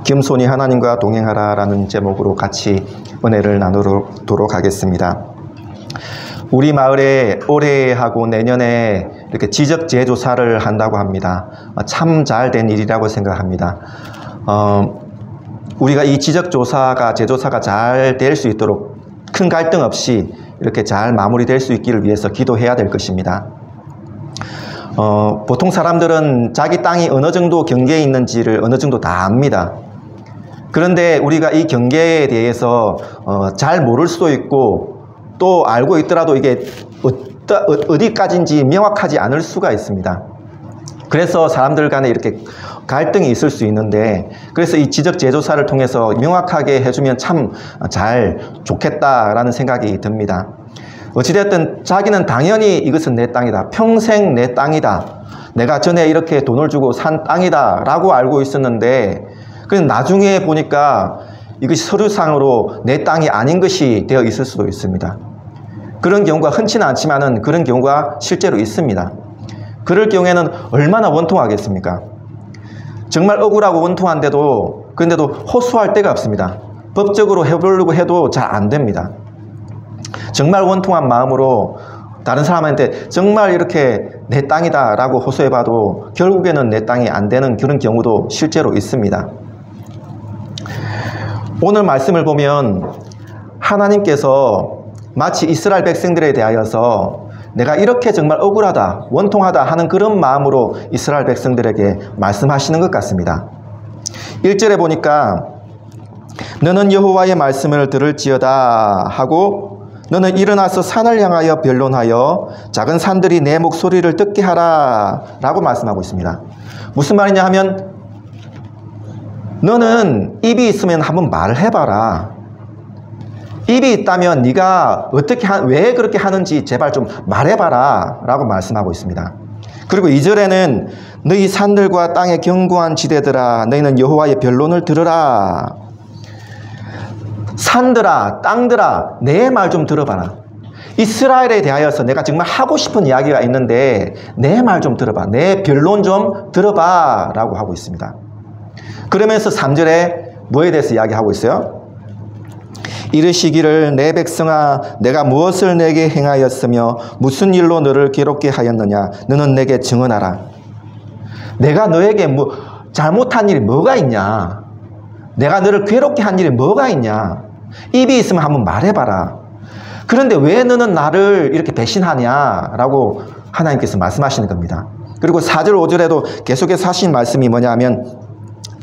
겸손히 하나님과 동행하라 라는 제목으로 같이 은혜를 나누도록 하겠습니다. 우리 마을에 올해하고 내년에 이렇게 지적 제조사를 한다고 합니다. 참 잘 된 일이라고 생각합니다. 우리가 이 지적 제조사가 잘 될 수 있도록 큰 갈등 없이 이렇게 잘 마무리될 수 있기를 위해서 기도해야 될 것입니다. 보통 사람들은 자기 땅이 어느 정도 경계에 있는지를 어느 정도 다 압니다. 그런데 우리가 이 경계에 대해서 잘 모를 수도 있고 또 알고 있더라도 이게 어디까지인지 명확하지 않을 수가 있습니다. 그래서 사람들 간에 이렇게 갈등이 있을 수 있는데, 그래서 이 지적 제조사를 통해서 명확하게 해주면 참 좋겠다라는 생각이 듭니다. 어찌됐든 자기는 당연히 이것은 내 땅이다, 평생 내 땅이다, 내가 전에 이렇게 돈을 주고 산 땅이다 라고 알고 있었는데, 그런데 나중에 보니까 이것이 서류상으로 내 땅이 아닌 것이 되어 있을 수도 있습니다. 그런 경우가 흔치는 않지만은 그런 경우가 실제로 있습니다. 그럴 경우에는 얼마나 원통하겠습니까? 정말 억울하고 원통한데도, 그런데도 호소할 데가 없습니다. 법적으로 해보려고 해도 잘 안 됩니다. 정말 원통한 마음으로 다른 사람한테 정말 이렇게 내 땅이다 라고 호소해봐도 결국에는 내 땅이 안 되는 그런 경우도 실제로 있습니다. 오늘 말씀을 보면 하나님께서 마치 이스라엘 백성들에 대하여서 내가 이렇게 정말 억울하다, 원통하다 하는 그런 마음으로 이스라엘 백성들에게 말씀하시는 것 같습니다. 1절에 보니까 너는 여호와의 말씀을 들을지어다 하고 너는 일어나서 산을 향하여 변론하여 작은 산들이 내 목소리를 듣게 하라 라고 말씀하고 있습니다. 무슨 말이냐 하면 너는 입이 있으면 한번 말을 해봐라. 입이 있다면 네가 왜 그렇게 하는지 제발 좀 말해봐라 라고 말씀하고 있습니다. 그리고 2절에는 너희 산들과 땅의 견고한 지대들아 너희는 여호와의 변론을 들으라. 산들아, 땅들아, 내 말 좀 들어봐라. 이스라엘에 대하여서 내가 정말 하고 싶은 이야기가 있는데 내 말 좀 들어봐, 내 변론 좀 들어봐 라고 하고 있습니다. 그러면서 3절에 뭐에 대해서 이야기하고 있어요? 이르시기를 내 백성아 내가 무엇을 내게 행하였으며 무슨 일로 너를 괴롭게 하였느냐 너는 내게 증언하라. 내가 너에게 잘못한 일이 뭐가 있냐, 내가 너를 괴롭게 한 일이 뭐가 있냐, 입이 있으면 한번 말해봐라. 그런데 왜 너는 나를 이렇게 배신하냐 라고 하나님께서 말씀하시는 겁니다. 그리고 4절 5절에도 계속해서 하신 말씀이 뭐냐면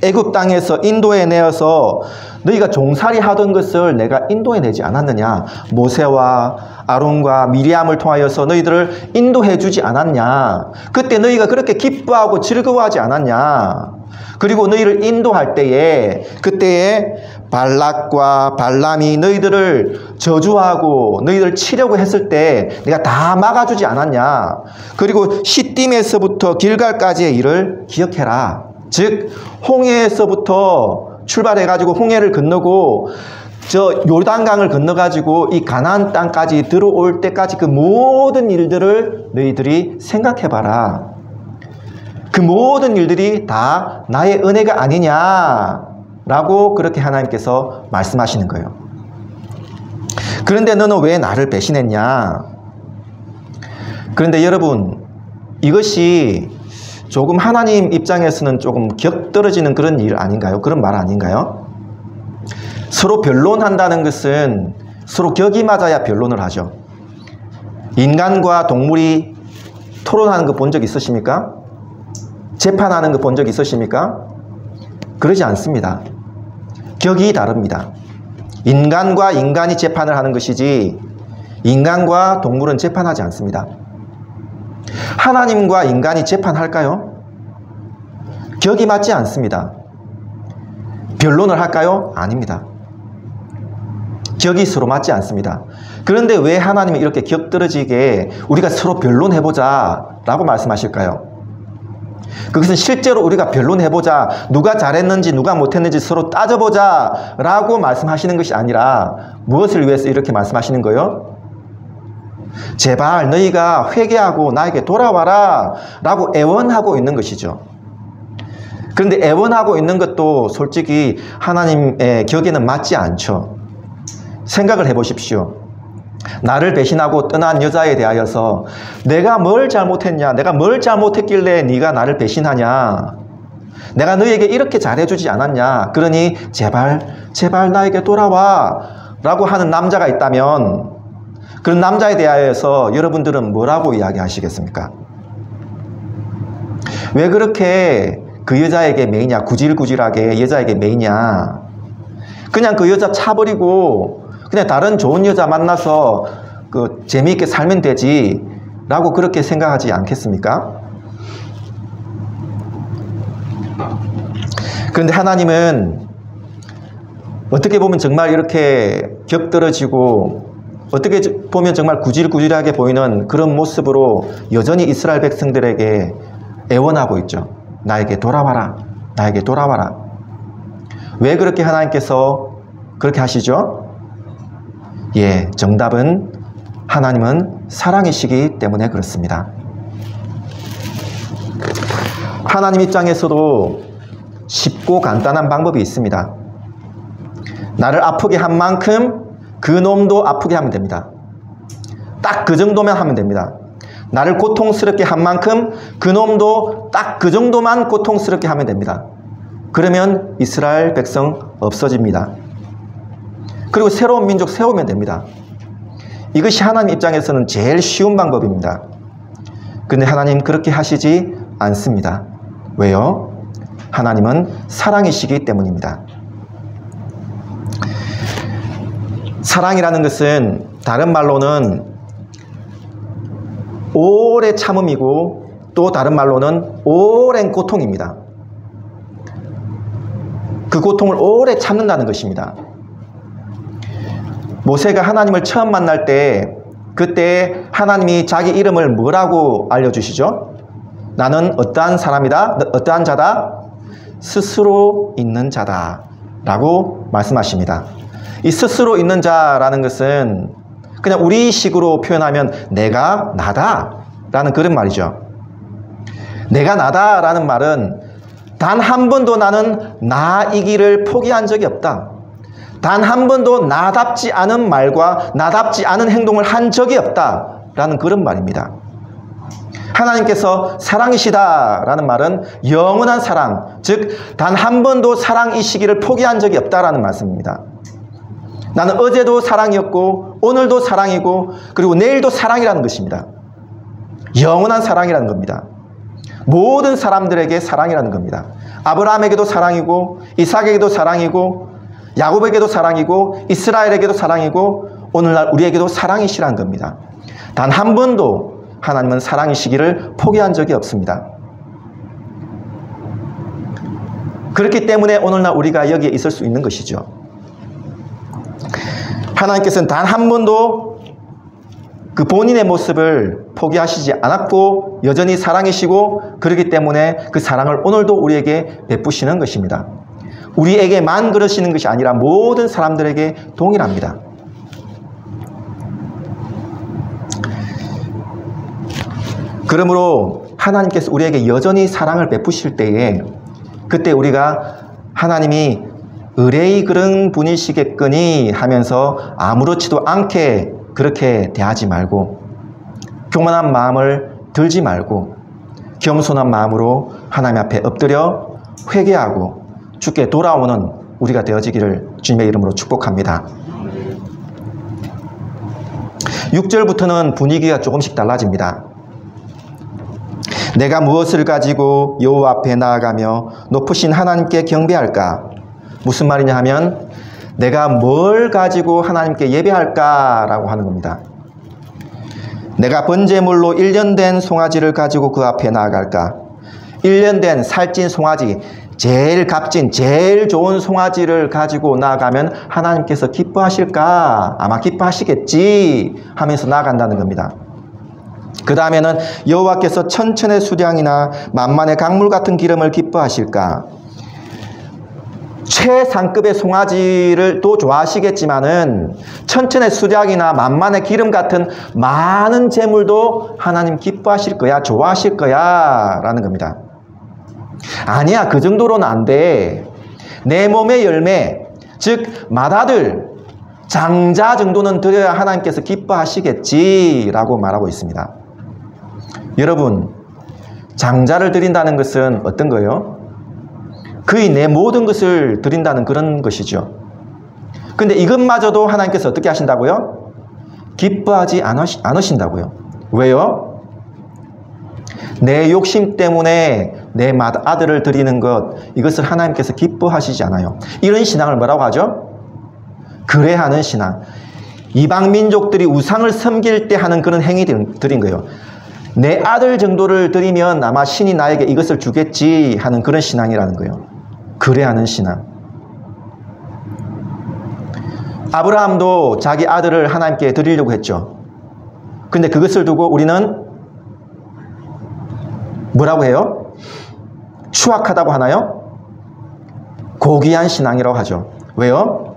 애굽 땅에서 인도해 내어서 너희가 종살이 하던 것을 내가 인도해 내지 않았느냐, 모세와 아론과 미리암을 통하여서 너희들을 인도해 주지 않았냐, 그때 너희가 그렇게 기뻐하고 즐거워하지 않았냐, 그리고 너희를 인도할 때에 그때에 발락과 발람이 너희들을 저주하고 너희들을 치려고 했을 때 내가 다 막아주지 않았냐, 그리고 시딤에서부터 길갈까지의 일을 기억해라. 즉 홍해에서부터 출발해가지고 홍해를 건너고 저 요단강을 건너가지고 이 가나안 땅까지 들어올 때까지 그 모든 일들을 너희들이 생각해봐라. 그 모든 일들이 다 나의 은혜가 아니냐라고 그렇게 하나님께서 말씀하시는 거예요. 그런데 너는 왜 나를 배신했냐? 그런데 여러분, 이것이 조금 하나님 입장에서는 조금 격떨어지는 그런 일 아닌가요? 그런 말 아닌가요? 서로 변론한다는 것은 서로 격이 맞아야 변론을 하죠. 인간과 동물이 토론하는 거 본 적 있으십니까? 재판하는 거 본 적 있으십니까? 그러지 않습니다. 격이 다릅니다. 인간과 인간이 재판을 하는 것이지 인간과 동물은 재판하지 않습니다. 하나님과 인간이 재판할까요? 격이 맞지 않습니다. 변론을 할까요? 아닙니다. 격이 서로 맞지 않습니다. 그런데 왜 하나님이 이렇게 격떨어지게 우리가 서로 변론해보자 라고 말씀하실까요? 그것은 실제로 우리가 변론해보자, 누가 잘했는지 누가 못했는지 서로 따져보자 라고 말씀하시는 것이 아니라 무엇을 위해서 이렇게 말씀하시는 거예요? 제발 너희가 회개하고 나에게 돌아와라 라고 애원하고 있는 것이죠. 그런데 애원하고 있는 것도 솔직히 하나님의 격에는 맞지 않죠. 생각을 해보십시오. 나를 배신하고 떠난 여자에 대하여서 내가 뭘 잘못했냐? 내가 뭘 잘못했길래 네가 나를 배신하냐? 내가 너에게 이렇게 잘해주지 않았냐? 그러니 제발 나에게 돌아와 라고 하는 남자가 있다면 그런 남자에 대하여서 여러분들은 뭐라고 이야기하시겠습니까? 왜 그렇게 그 여자에게 매이냐? 구질구질하게 여자에게 매이냐? 그냥 그 여자 차버리고 그냥 다른 좋은 여자 만나서 재미있게 살면 되지 라고 그렇게 생각하지 않겠습니까? 그런데 하나님은 어떻게 보면 정말 이렇게 격떨어지고 어떻게 보면 정말 구질구질하게 보이는 그런 모습으로 여전히 이스라엘 백성들에게 애원하고 있죠. 나에게 돌아와라. 나에게 돌아와라. 왜 그렇게 하나님께서 그렇게 하시죠? 예, 정답은 하나님은 사랑이시기 때문에 그렇습니다. 하나님 입장에서도 쉽고 간단한 방법이 있습니다. 나를 아프게 한 만큼 그 놈도 아프게 하면 됩니다. 딱 그 정도만 하면 됩니다. 나를 고통스럽게 한 만큼 그 놈도 딱 그 정도만 고통스럽게 하면 됩니다. 그러면 이스라엘 백성 없어집니다. 그리고 새로운 민족 세우면 됩니다. 이것이 하나님 입장에서는 제일 쉬운 방법입니다. 그런데 하나님 그렇게 하시지 않습니다. 왜요? 하나님은 사랑이시기 때문입니다. 사랑이라는 것은 다른 말로는 오래 참음이고 또 다른 말로는 오랜 고통입니다. 그 고통을 오래 참는다는 것입니다. 모세가 하나님을 처음 만날 때 그때 하나님이 자기 이름을 뭐라고 알려주시죠? 나는 어떠한 사람이다? 어떠한 자다? 스스로 있는 자다 라고 말씀하십니다. 이 스스로 있는 자라는 것은 그냥 우리식으로 표현하면 내가 나다 라는 그런 말이죠. 내가 나다 라는 말은 단 한 번도 나는 나이기를 포기한 적이 없다. 단 한 번도 나답지 않은 말과 나답지 않은 행동을 한 적이 없다 라는 그런 말입니다. 하나님께서 사랑이시다 라는 말은 영원한 사랑, 즉 단 한 번도 사랑이시기를 포기한 적이 없다라는 말씀입니다. 나는 어제도 사랑이었고 오늘도 사랑이고 그리고 내일도 사랑이라는 것입니다. 영원한 사랑이라는 겁니다. 모든 사람들에게 사랑이라는 겁니다. 아브라함에게도 사랑이고 이삭에게도 사랑이고 야곱에게도 사랑이고 이스라엘에게도 사랑이고 오늘날 우리에게도 사랑이시라는 겁니다. 단 한 번도 하나님은 사랑이시기를 포기한 적이 없습니다. 그렇기 때문에 오늘날 우리가 여기에 있을 수 있는 것이죠. 하나님께서는 단 한 번도 그 본인의 모습을 포기하시지 않았고 여전히 사랑이시고 그렇기 때문에 그 사랑을 오늘도 우리에게 베푸시는 것입니다. 우리에게만 그러시는 것이 아니라 모든 사람들에게 동일합니다. 그러므로 하나님께서 우리에게 여전히 사랑을 베푸실 때에 그때 우리가 하나님이 의뢰의 그런 분이시겠거니 하면서 아무렇지도 않게 그렇게 대하지 말고 교만한 마음을 들지 말고 겸손한 마음으로 하나님 앞에 엎드려 회개하고 주께 돌아오는 우리가 되어지기를 주님의 이름으로 축복합니다. 6절부터는 분위기가 조금씩 달라집니다. 내가 무엇을 가지고 여호와 앞에 나아가며 높으신 하나님께 경배할까? 무슨 말이냐 하면 내가 뭘 가지고 하나님께 예배할까? 라고 하는 겁니다. 내가 번제물로 1년 된 송아지를 가지고 그 앞에 나아갈까? 1년 된 살찐 송아지, 제일 값진 제일 좋은 송아지를 가지고 나아가면 하나님께서 기뻐하실까? 아마 기뻐하시겠지 하면서 나아간다는 겁니다. 그 다음에는 여호와께서 천천의 수량이나 만만의 강물 같은 기름을 기뻐하실까? 최상급의 송아지를 또 좋아하시겠지만은 천천의 수량이나 만만의 기름 같은 많은 재물도 하나님 기뻐하실 거야, 좋아하실 거야 라는 겁니다. 아니야, 그 정도로는 안 돼. 내 몸의 열매, 즉 맏아들, 장자 정도는 드려야 하나님께서 기뻐하시겠지라고 말하고 있습니다. 여러분, 장자를 드린다는 것은 어떤 거예요? 거의 내 모든 것을 드린다는 그런 것이죠. 근데 이것마저도 하나님께서 어떻게 하신다고요? 기뻐하지 않으신다고요. 왜요? 내 욕심 때문에 내 맏아들을 드리는 것, 이것을 하나님께서 기뻐하시지 않아요. 이런 신앙을 뭐라고 하죠? 그래하는 신앙. 이방 민족들이 우상을 섬길 때 하는 그런 행위들인 거예요. 내 아들 정도를 드리면 아마 신이 나에게 이것을 주겠지 하는 그런 신앙이라는 거예요. 그래하는 신앙. 아브라함도 자기 아들을 하나님께 드리려고 했죠. 근데 그것을 두고 우리는 뭐라고 해요? 추악하다고 하나요? 고귀한 신앙이라고 하죠. 왜요?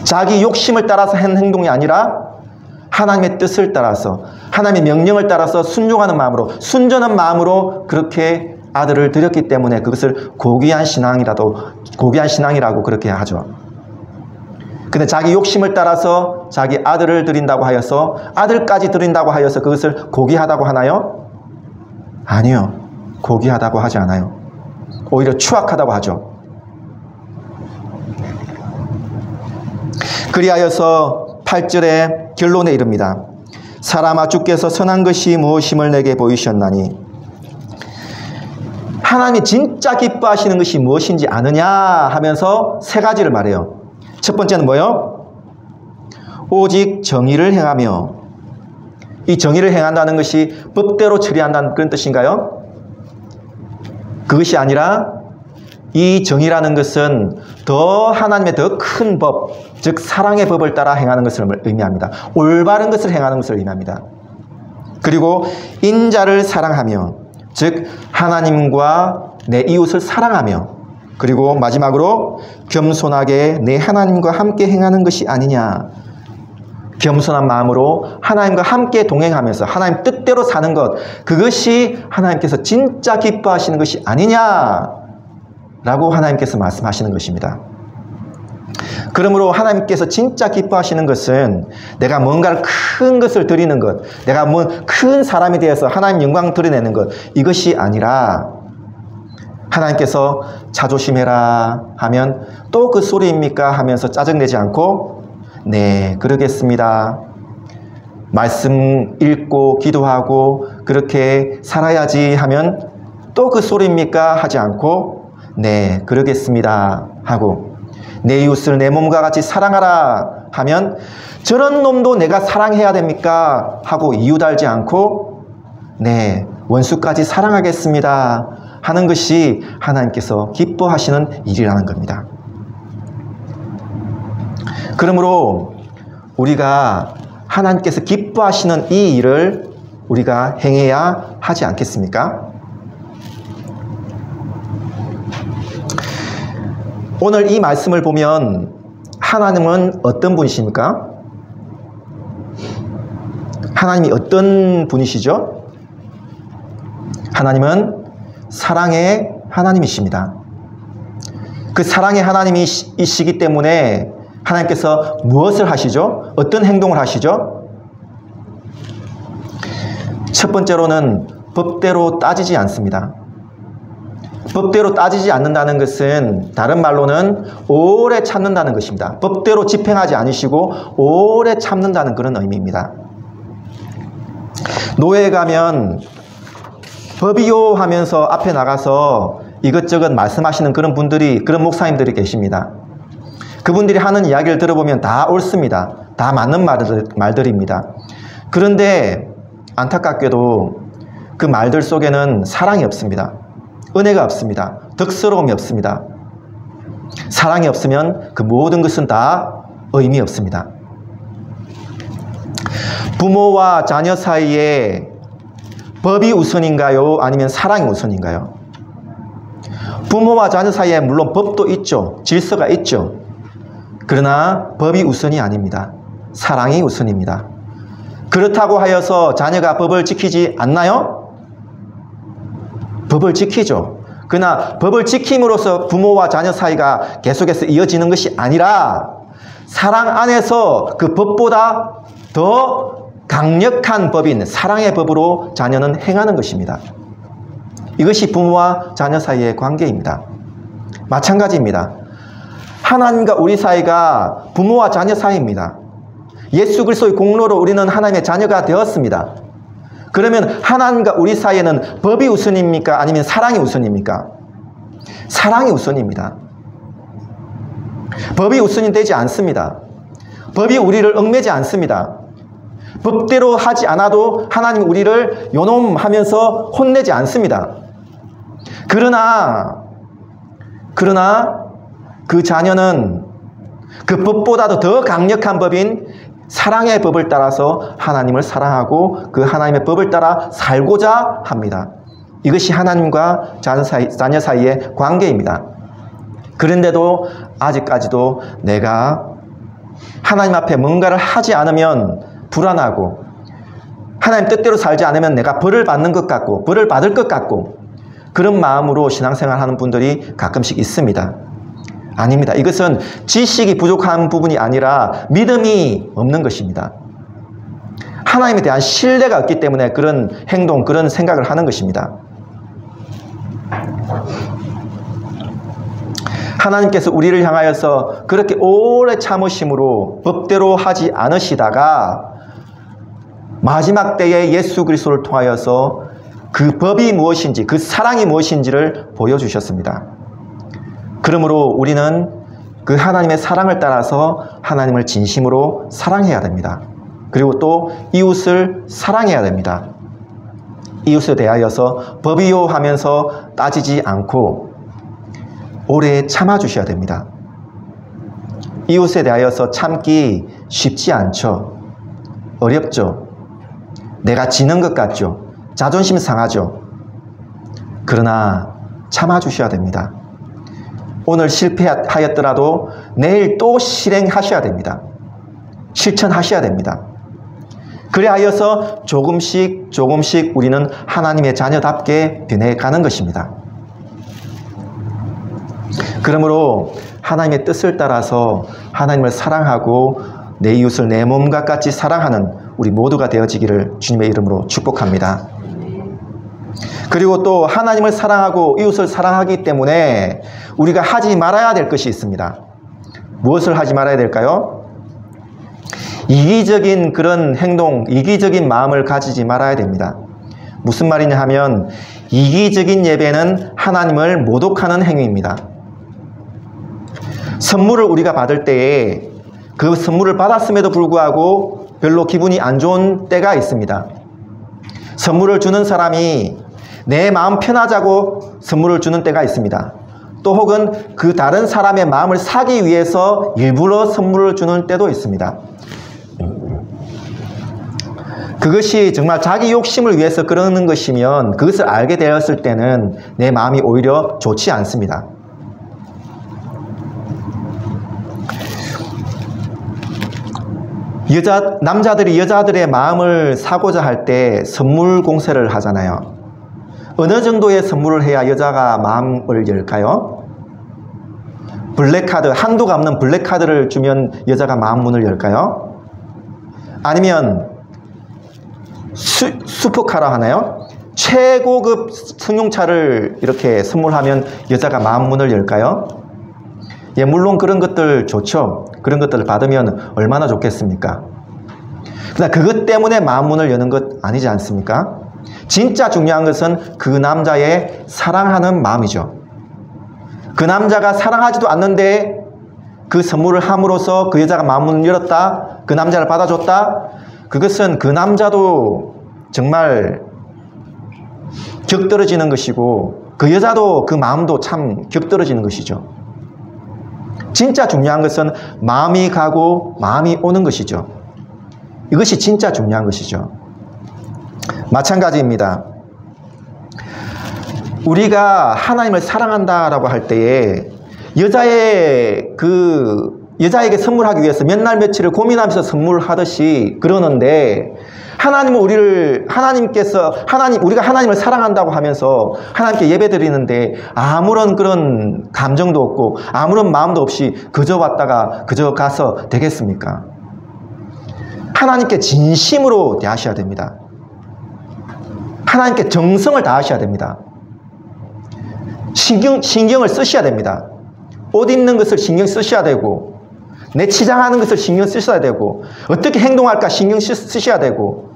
자기 욕심을 따라서 한 행동이 아니라 하나님의 뜻을 따라서, 하나님의 명령을 따라서 순종하는 마음으로, 순전한 마음으로 그렇게 아들을 드렸기 때문에 그것을 고귀한 신앙이라고 그렇게 하죠. 근데 자기 욕심을 따라서 자기 아들을 드린다고 하여서, 아들까지 드린다고 하여서 그것을 고귀하다고 하나요? 아니요. 고귀하다고 하지 않아요. 오히려 추악하다고 하죠. 그리하여서 8절에 결론에 이릅니다. 사람아, 주께서 선한 것이 무엇임을 내게 보이셨나니. 하나님이 진짜 기뻐하시는 것이 무엇인지 아느냐 하면서 세 가지를 말해요. 첫 번째는 뭐예요? 오직 정의를 행하며. 이 정의를 행한다는 것이 법대로 처리한다는 그런 뜻인가요? 그것이 아니라 이 정의라는 것은 더 하나님의 더 큰 법, 즉 사랑의 법을 따라 행하는 것을 의미합니다. 올바른 것을 행하는 것을 의미합니다. 그리고 인자를 사랑하며, 즉 하나님과 내 이웃을 사랑하며, 그리고 마지막으로 겸손하게 내 하나님과 함께 행하는 것이 아니냐. 겸손한 마음으로 하나님과 함께 동행하면서 하나님 뜻대로 사는 것, 그것이 하나님께서 진짜 기뻐하시는 것이 아니냐라고 하나님께서 말씀하시는 것입니다. 그러므로 하나님께서 진짜 기뻐하시는 것은 내가 뭔가를 큰 것을 드리는 것, 내가 뭐 큰 사람이 되어서 하나님 영광 드러내는 것, 이것이 아니라 하나님께서 자조심해라 하면 또 그 소리입니까 하면서 짜증내지 않고, 네, 그러겠습니다. 말씀 읽고 기도하고 그렇게 살아야지 하면 또 그 소리입니까 하지 않고, 네, 그러겠습니다 하고, 내 이웃을 내 몸과 같이 사랑하라 하면 저런 놈도 내가 사랑해야 됩니까 하고 이유 달지 않고, 네, 원수까지 사랑하겠습니다 하는 것이 하나님께서 기뻐하시는 일이라는 겁니다. 그러므로 우리가 하나님께서 기뻐하시는 이 일을 우리가 행해야 하지 않겠습니까? 오늘 이 말씀을 보면 하나님은 어떤 분이십니까? 하나님이 어떤 분이시죠? 하나님은 사랑의 하나님이십니다. 그 사랑의 하나님이시기 때문에 하나님께서 무엇을 하시죠? 어떤 행동을 하시죠? 첫 번째로는 법대로 따지지 않습니다. 법대로 따지지 않는다는 것은 다른 말로는 오래 참는다는 것입니다. 법대로 집행하지 않으시고 오래 참는다는 그런 의미입니다. 노예에 가면 법이요 하면서 앞에 나가서 이것저것 말씀하시는 그런 분들이, 그런 목사님들이 계십니다. 그분들이 하는 이야기를 들어보면 다 옳습니다. 다 맞는 말들입니다. 그런데 안타깝게도 그 말들 속에는 사랑이 없습니다. 은혜가 없습니다. 덕스러움이 없습니다. 사랑이 없으면 그 모든 것은 다 의미 없습니다. 부모와 자녀 사이에 법이 우선인가요? 아니면 사랑이 우선인가요? 부모와 자녀 사이에 물론 법도 있죠. 질서가 있죠. 그러나 법이 우선이 아닙니다. 사랑이 우선입니다. 그렇다고 하여서 자녀가 법을 지키지 않나요? 법을 지키죠. 그러나 법을 지킴으로써 부모와 자녀 사이가 계속해서 이어지는 것이 아니라 사랑 안에서 그 법보다 더 강력한 법인 사랑의 법으로 자녀는 행하는 것입니다. 이것이 부모와 자녀 사이의 관계입니다. 마찬가지입니다. 하나님과 우리 사이가 부모와 자녀 사이입니다. 예수 그리스도의 공로로 우리는 하나님의 자녀가 되었습니다. 그러면 하나님과 우리 사이에는 법이 우선입니까? 아니면 사랑이 우선입니까? 사랑이 우선입니다. 법이 우선이 되지 않습니다. 법이 우리를 얽매지 않습니다. 법대로 하지 않아도 하나님 우리를 요놈 하면서 혼내지 않습니다. 그러나 그 자녀는 그 법보다도 더 강력한 법인 사랑의 법을 따라서 하나님을 사랑하고 그 하나님의 법을 따라 살고자 합니다. 이것이 하나님과 자녀 사이의 관계입니다. 그런데도 아직까지도 내가 하나님 앞에 뭔가를 하지 않으면 불안하고 하나님 뜻대로 살지 않으면 내가 벌을 받는 것 같고 벌을 받을 것 같고 그런 마음으로 신앙생활 하는 분들이 가끔씩 있습니다. 아닙니다. 이것은 지식이 부족한 부분이 아니라 믿음이 없는 것입니다. 하나님에 대한 신뢰가 없기 때문에 그런 행동, 그런 생각을 하는 것입니다. 하나님께서 우리를 향하여서 그렇게 오래 참으심으로 법대로 하지 않으시다가 마지막 때에 예수 그리스도를 통하여서 그 법이 무엇인지, 그 사랑이 무엇인지를 보여주셨습니다. 그러므로 우리는 그 하나님의 사랑을 따라서 하나님을 진심으로 사랑해야 됩니다. 그리고 또 이웃을 사랑해야 됩니다. 이웃에 대하여서 법이요 하면서 따지지 않고 오래 참아주셔야 됩니다. 이웃에 대하여서 참기 쉽지 않죠. 어렵죠. 내가 지는 것 같죠. 자존심 상하죠. 그러나 참아주셔야 됩니다. 오늘 실패하였더라도 내일 또 실행하셔야 됩니다. 실천하셔야 됩니다. 그래하여서 조금씩 우리는 하나님의 자녀답게 변해가는 것입니다. 그러므로 하나님의 뜻을 따라서 하나님을 사랑하고 내 이웃을 내 몸과 같이 사랑하는 우리 모두가 되어지기를 주님의 이름으로 축복합니다. 그리고 또 하나님을 사랑하고 이웃을 사랑하기 때문에 우리가 하지 말아야 될 것이 있습니다. 무엇을 하지 말아야 될까요? 이기적인 그런 행동, 이기적인 마음을 가지지 말아야 됩니다. 무슨 말이냐 하면 이기적인 예배는 하나님을 모독하는 행위입니다. 선물을 우리가 받을 때에 그 선물을 받았음에도 불구하고 별로 기분이 안 좋은 때가 있습니다. 선물을 주는 사람이 내 마음 편하자고 선물을 주는 때가 있습니다. 또 혹은 그 다른 사람의 마음을 사기 위해서 일부러 선물을 주는 때도 있습니다. 그것이 정말 자기 욕심을 위해서 그러는 것이면 그것을 알게 되었을 때는 내 마음이 오히려 좋지 않습니다. 남자들이 여자들의 마음을 사고자 할 때 선물 공세를 하잖아요. 어느 정도의 선물을 해야 여자가 마음을 열까요? 블랙카드, 한도가 없는 블랙카드를 주면 여자가 마음 문을 열까요? 아니면 슈퍼카라 하나요? 최고급 승용차를 이렇게 선물하면 여자가 마음 문을 열까요? 예, 물론 그런 것들 좋죠. 그런 것들을 받으면 얼마나 좋겠습니까? 그러나 그것 때문에 마음 문을 여는 것 아니지 않습니까? 진짜 중요한 것은 그 남자의 사랑하는 마음이죠. 그 남자가 사랑하지도 않는데 그 선물을 함으로써 그 여자가 마음 문을 열었다, 그 남자를 받아줬다, 그것은 그 남자도 정말 격떨어지는 것이고 그 여자도 그 마음도 참 격떨어지는 것이죠. 진짜 중요한 것은 마음이 가고 마음이 오는 것이죠. 이것이 진짜 중요한 것이죠. 마찬가지입니다. 우리가 하나님을 사랑한다라고 할 때에 여자에게 선물하기 위해서 몇 날 며칠을 고민하면서 선물을 하듯이 그러는데 우리가 하나님을 사랑한다고 하면서 하나님께 예배 드리는데 아무런 그런 감정도 없고 아무런 마음도 없이 그저 왔다가 그저 가서 되겠습니까? 하나님께 진심으로 대하셔야 됩니다. 하나님께 정성을 다하셔야 됩니다. 신경을 쓰셔야 됩니다. 옷 입는 것을 신경 쓰셔야 되고, 내 치장하는 것을 신경 쓰셔야 되고, 어떻게 행동할까 신경 쓰셔야 되고,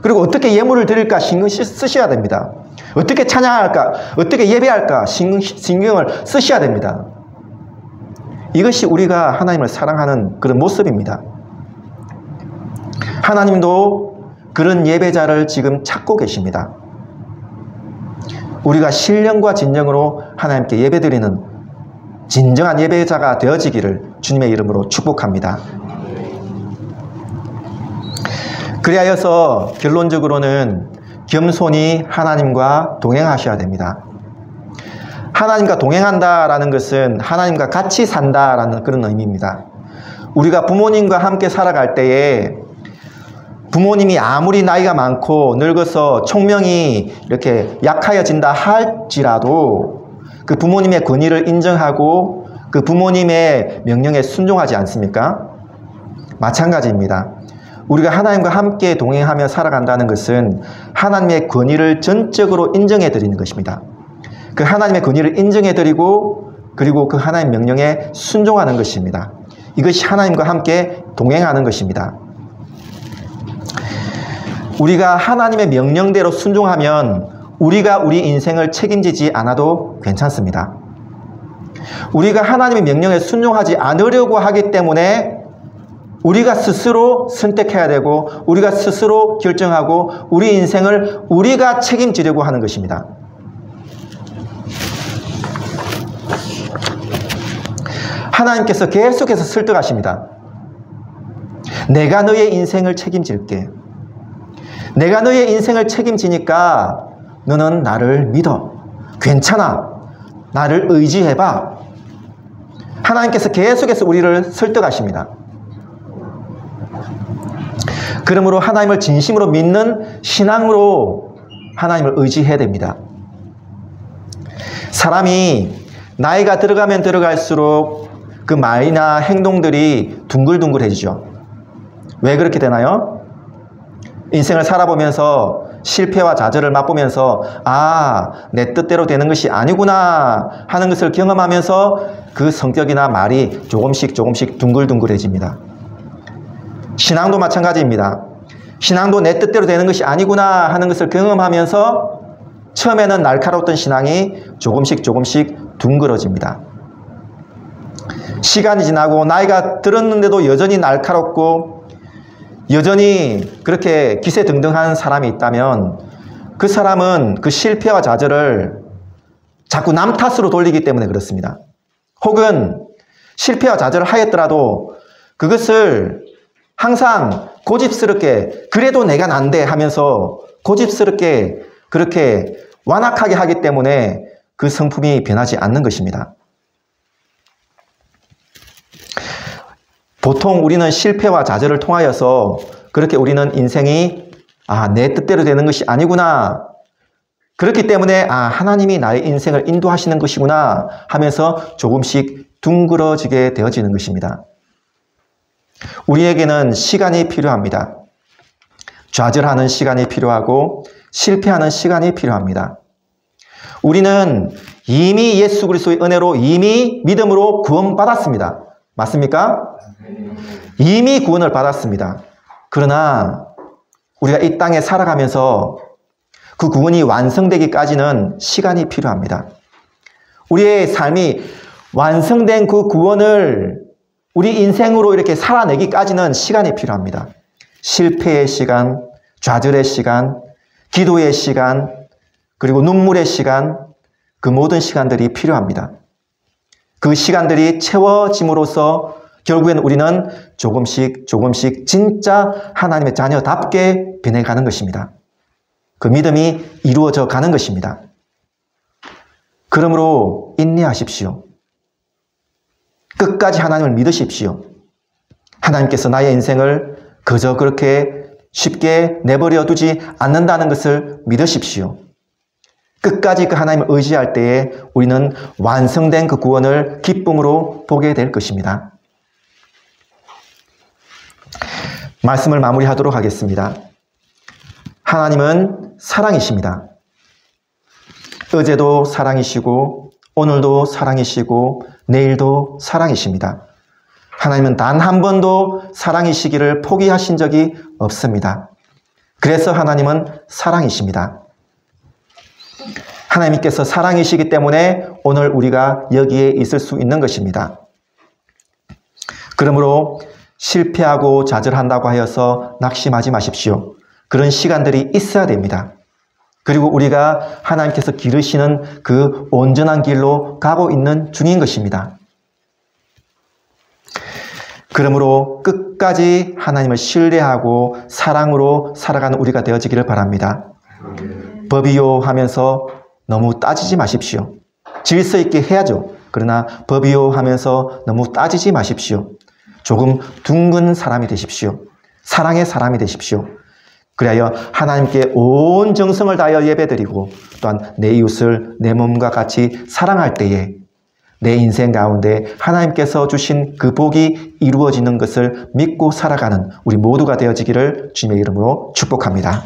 그리고 어떻게 예물을 드릴까 신경 쓰셔야 됩니다. 어떻게 찬양할까, 어떻게 예배할까 신경을 쓰셔야 됩니다. 이것이 우리가 하나님을 사랑하는 그런 모습입니다. 하나님도 그런 예배자를 지금 찾고 계십니다. 우리가 신령과 진정으로 하나님께 예배드리는 진정한 예배자가 되어지기를 주님의 이름으로 축복합니다. 그리하여서 결론적으로는 겸손히 하나님과 동행하셔야 됩니다. 하나님과 동행한다라는 것은 하나님과 같이 산다라는 그런 의미입니다. 우리가 부모님과 함께 살아갈 때에 부모님이 아무리 나이가 많고 늙어서 총명이 이렇게 약하여진다 할지라도 그 부모님의 권위를 인정하고 그 부모님의 명령에 순종하지 않습니까? 마찬가지입니다. 우리가 하나님과 함께 동행하며 살아간다는 것은 하나님의 권위를 전적으로 인정해 드리는 것입니다. 그 하나님의 권위를 인정해 드리고 그리고 그 하나님의 명령에 순종하는 것입니다. 이것이 하나님과 함께 동행하는 것입니다. 우리가 하나님의 명령대로 순종하면 우리가 우리 인생을 책임지지 않아도 괜찮습니다. 우리가 하나님의 명령에 순종하지 않으려고 하기 때문에 우리가 스스로 선택해야 되고 우리가 스스로 결정하고 우리 인생을 우리가 책임지려고 하는 것입니다. 하나님께서 계속해서 설득하십니다. 내가 너의 인생을 책임질게. 내가 너의 인생을 책임지니까 너는 나를 믿어. 괜찮아. 나를 의지해봐. 하나님께서 계속해서 우리를 설득하십니다. 그러므로 하나님을 진심으로 믿는 신앙으로 하나님을 의지해야 됩니다. 사람이 나이가 들어가면 들어갈수록 그 말이나 행동들이 둥글둥글해지죠. 왜 그렇게 되나요? 인생을 살아보면서 실패와 좌절을 맛보면서 내 뜻대로 되는 것이 아니구나 하는 것을 경험하면서 그 성격이나 말이 조금씩 둥글둥글해집니다. 신앙도 마찬가지입니다. 신앙도 내 뜻대로 되는 것이 아니구나 하는 것을 경험하면서 처음에는 날카로웠던 신앙이 조금씩 둥그러집니다. 시간이 지나고 나이가 들었는데도 여전히 날카롭고 여전히 그렇게 기세등등한 사람이 있다면 그 사람은 그 실패와 좌절을 자꾸 남 탓으로 돌리기 때문에 그렇습니다. 혹은 실패와 좌절을 하였더라도 그것을 항상 고집스럽게 그래도 내가 난데 하면서 고집스럽게 그렇게 완악하게 하기 때문에 그 성품이 변하지 않는 것입니다. 보통 우리는 실패와 좌절을 통하여서 그렇게 우리는 인생이 내 뜻대로 되는 것이 아니구나. 그렇기 때문에 하나님이 나의 인생을 인도하시는 것이구나 하면서 조금씩 둥그러지게 되어지는 것입니다. 우리에게는 시간이 필요합니다. 좌절하는 시간이 필요하고 실패하는 시간이 필요합니다. 우리는 이미 예수 그리스도의 은혜로 이미 믿음으로 구원받았습니다. 맞습니까? 이미 구원을 받았습니다. 그러나 우리가 이 땅에 살아가면서 그 구원이 완성되기까지는 시간이 필요합니다. 우리의 삶이 완성된 그 구원을 우리 인생으로 이렇게 살아내기까지는 시간이 필요합니다. 실패의 시간, 좌절의 시간, 기도의 시간, 그리고 눈물의 시간, 그 모든 시간들이 필요합니다. 그 시간들이 채워짐으로써 결국에는 우리는 조금씩 진짜 하나님의 자녀답게 변해가는 것입니다. 그 믿음이 이루어져 가는 것입니다. 그러므로 인내하십시오. 끝까지 하나님을 믿으십시오. 하나님께서 나의 인생을 그저 그렇게 쉽게 내버려 두지 않는다는 것을 믿으십시오. 끝까지 그 하나님을 의지할 때에 우리는 완성된 그 구원을 기쁨으로 보게 될 것입니다. 말씀을 마무리하도록 하겠습니다. 하나님은 사랑이십니다. 어제도 사랑이시고 오늘도 사랑이시고 내일도 사랑이십니다. 하나님은 단 한 번도 사랑이시기를 포기하신 적이 없습니다. 그래서 하나님은 사랑이십니다. 하나님께서 사랑이시기 때문에 오늘 우리가 여기에 있을 수 있는 것입니다. 그러므로 실패하고 좌절한다고 하여서 낙심하지 마십시오. 그런 시간들이 있어야 됩니다. 그리고 우리가 하나님께서 기르시는 그 온전한 길로 가고 있는 중인 것입니다. 그러므로 끝까지 하나님을 신뢰하고 사랑으로 살아가는 우리가 되어지기를 바랍니다. 법이요 하면서 너무 따지지 마십시오. 질서 있게 해야죠. 그러나 법이요 하면서 너무 따지지 마십시오. 조금 둥근 사람이 되십시오. 사랑의 사람이 되십시오. 그리하여 하나님께 온 정성을 다하여 예배드리고 또한 내 이웃을 내 몸과 같이 사랑할 때에 내 인생 가운데 하나님께서 주신 그 복이 이루어지는 것을 믿고 살아가는 우리 모두가 되어지기를 주님의 이름으로 축복합니다.